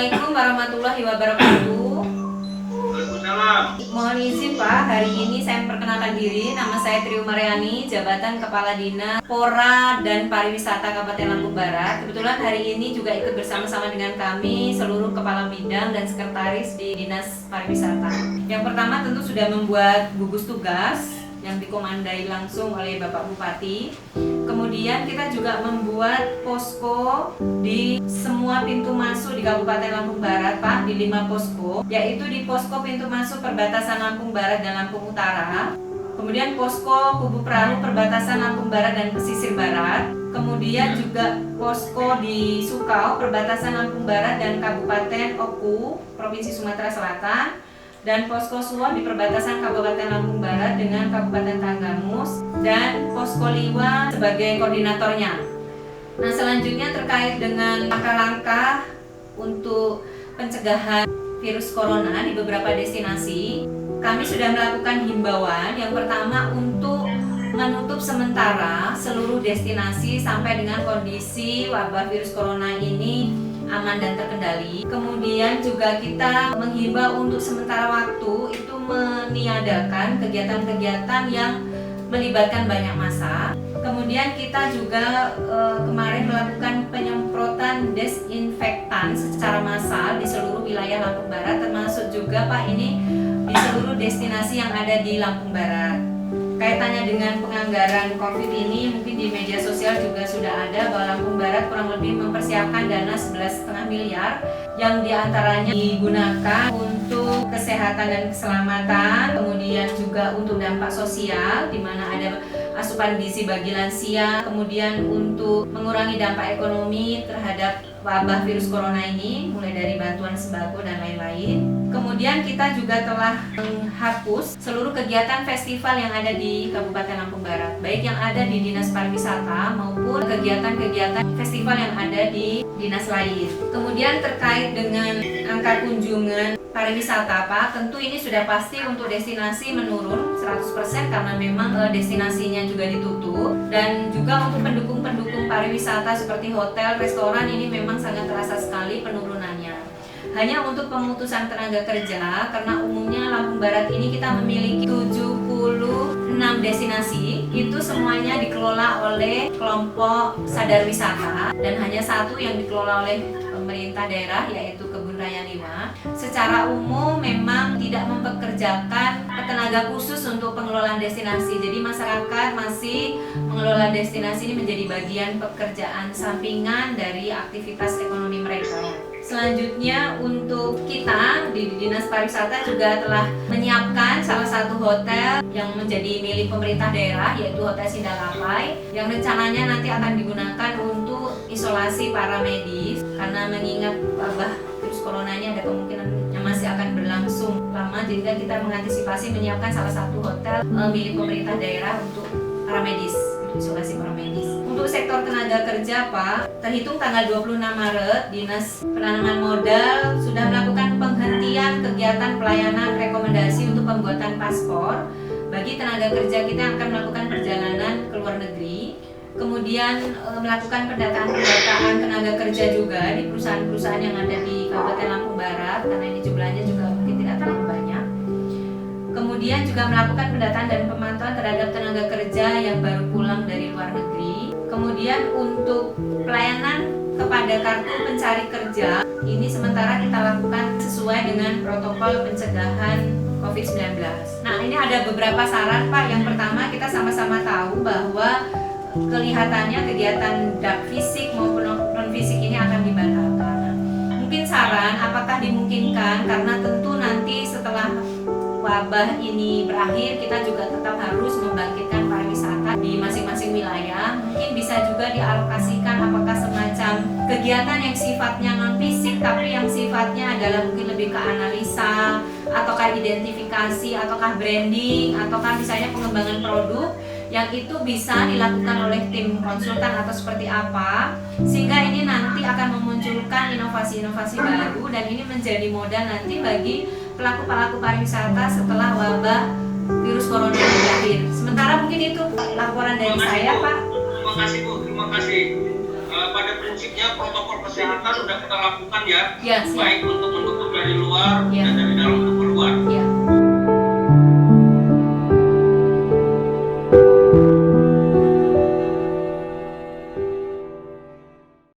Assalamualaikum warahmatullahi wabarakatuh. Waalaikumsalam. Mohon izin Pak, hari ini saya memperkenalkan diri. Nama saya Tri Umaryani, jabatan Kepala Dinas Pora dan Pariwisata Kabupaten Lampung Barat. Kebetulan hari ini juga ikut bersama-sama dengan kami seluruh kepala bidang dan sekretaris di Dinas Pariwisata. Yang pertama tentu sudah membuat gugus tugas yang dikomandai langsung oleh Bapak Bupati. Kemudian kita juga membuat posko di semua pintu masuk di Kabupaten Lampung Barat, Pak, di 5 posko, yaitu di posko pintu masuk perbatasan Lampung Barat dan Lampung Utara. Kemudian posko Kubu Perahu perbatasan Lampung Barat dan Pesisir Barat. Kemudian juga posko di Sukau perbatasan Lampung Barat dan Kabupaten Oku, Provinsi Sumatera Selatan. Dan posko Suwon di perbatasan Kabupaten Lampung Barat dengan Kabupaten Tanggamus, dan posko Liwa sebagai koordinatornya. Nah, selanjutnya terkait dengan langkah-langkah untuk pencegahan virus corona di beberapa destinasi, kami sudah melakukan himbauan. Yang pertama, untuk menutup sementara seluruh destinasi sampai dengan kondisi wabah virus corona ini aman dan terkendali. Kemudian juga kita menghimbau untuk sementara waktu itu meniadakan kegiatan-kegiatan yang melibatkan banyak massa. Kemudian kita juga kemarin melakukan penyemprotan desinfektan secara massal di seluruh wilayah Lampung Barat, termasuk juga Pak ini di seluruh destinasi yang ada di Lampung Barat. Kaitannya dengan penganggaran COVID ini, mungkin di media sosial juga sudah ada bahwa Lampung Barat kurang lebih mempersiapkan dana 11,5 miliar yang diantaranya digunakan untuk kesehatan dan keselamatan, kemudian juga untuk dampak sosial di mana ada asupan gizi bagi lansia, kemudian untuk mengurangi dampak ekonomi terhadap wabah virus corona ini, mulai dari bantuan sembako dan lain-lain. Kemudian kita juga telah menghapus seluruh kegiatan festival yang ada di Kabupaten Lampung Barat, baik yang ada di Dinas Pariwisata maupun kegiatan-kegiatan festival yang ada di dinas lain. Kemudian terkait dengan angka kunjungan pariwisata, Pak, tentu ini sudah pasti untuk destinasi menurun 100% karena memang destinasinya juga ditutup, dan juga untuk pendukung-pendukung pariwisata seperti hotel, restoran ini memang sangat terasa sekali penurunannya. Hanya untuk pemutusan tenaga kerja, karena umumnya Lampung Barat ini kita memiliki 76 destinasi, itu semuanya dikelola oleh kelompok sadar wisata, dan hanya satu yang dikelola oleh pemerintah daerah, yaitu Kebun Raya 5. Secara umum memang tidak mempekerjakan tenaga khusus untuk pengelolaan destinasi, jadi masyarakat masih mengelola destinasi ini menjadi bagian pekerjaan sampingan dari aktivitas ekonomi mereka. Selanjutnya untuk kita di Dinas Pariwisata juga telah menyiapkan salah satu hotel yang menjadi milik pemerintah daerah, yaitu Hotel Sindalapai, yang rencananya nanti akan digunakan untuk isolasi para medis, karena mengingat wabah virus corona ini ada kemungkinan yang masih akan berlangsung lama, jadi kita mengantisipasi menyiapkan salah satu hotel milik pemerintah daerah untuk para medis, isolasi para medis. Untuk sektor tenaga kerja, Pak, terhitung tanggal 26 Maret, Dinas Penanaman Modal sudah melakukan penghentian kegiatan pelayanan rekomendasi untuk pembuatan paspor bagi tenaga kerja kita yang akan melakukan perjalanan ke luar negeri. Kemudian melakukan pendataan tenaga kerja juga di perusahaan-perusahaan yang ada di Kabupaten Lampung Barat, karena ini jumlahnya juga mungkin tidak terlalu banyak. Kemudian juga melakukan pendataan dan pemantauan terhadap tenaga kerja yang baru pulang dari luar negeri. Kemudian untuk pelayanan kepada kartu pencari kerja, ini sementara kita lakukan sesuai dengan protokol pencegahan COVID-19. Nah, ini ada beberapa saran, Pak. Yang pertama, kita sama-sama tahu bahwa kelihatannya kegiatan fisik maupun non-fisik ini akan dibatalkan. Mungkin saran, apakah dimungkinkan, karena tentu nanti setelah wabah ini berakhir, kita juga tetap harus membangkitkan pariwisata di masing-masing wilayah. Mungkin bisa juga dialokasikan apakah semacam kegiatan yang sifatnya non-fisik tapi yang sifatnya adalah mungkin lebih ke analisa, ataukah identifikasi, ataukah branding, ataukah misalnya pengembangan produk yang itu bisa dilakukan oleh tim konsultan atau seperti apa, sehingga ini nanti akan memunculkan inovasi-inovasi baru, dan ini menjadi modal nanti bagi pelaku-pelaku pariwisata setelah wabah virus corona ini berakhir. Sementara mungkin itu laporan dari saya, Pak. Terima kasih Bu, terima kasih. pada prinsipnya protokol kesehatan sudah kita lakukan ya, Ya, siap. baik untuk menutup dari luar Ya. dan dari dalam untuk keluar. Ya.